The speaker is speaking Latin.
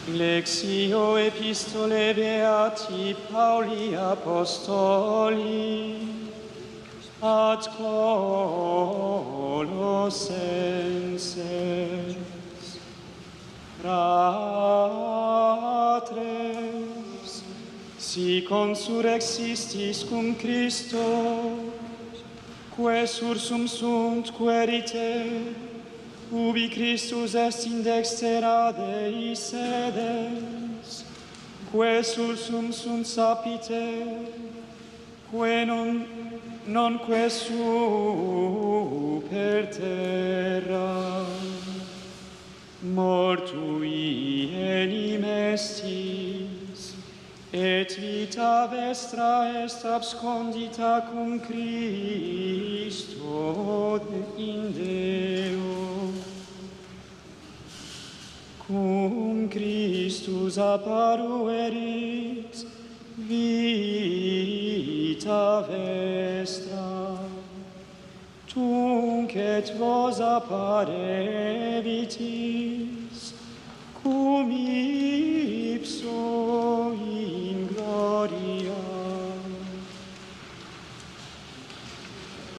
Lexio Epistolae Beati Pauli Apostoli ad Colossenses. Fratres, si consurrexistis cum Christo, quae sursum sunt querite, ubi Christus est in dextera Dei sedes, quae sursum sunt sapite, quae nonque super terra. Mortui enim estis, et vita vestra est abscondita cum Christo in Deo. Cum Christus apparuerit vita vestra, tunc et vos apparevitis cum ipso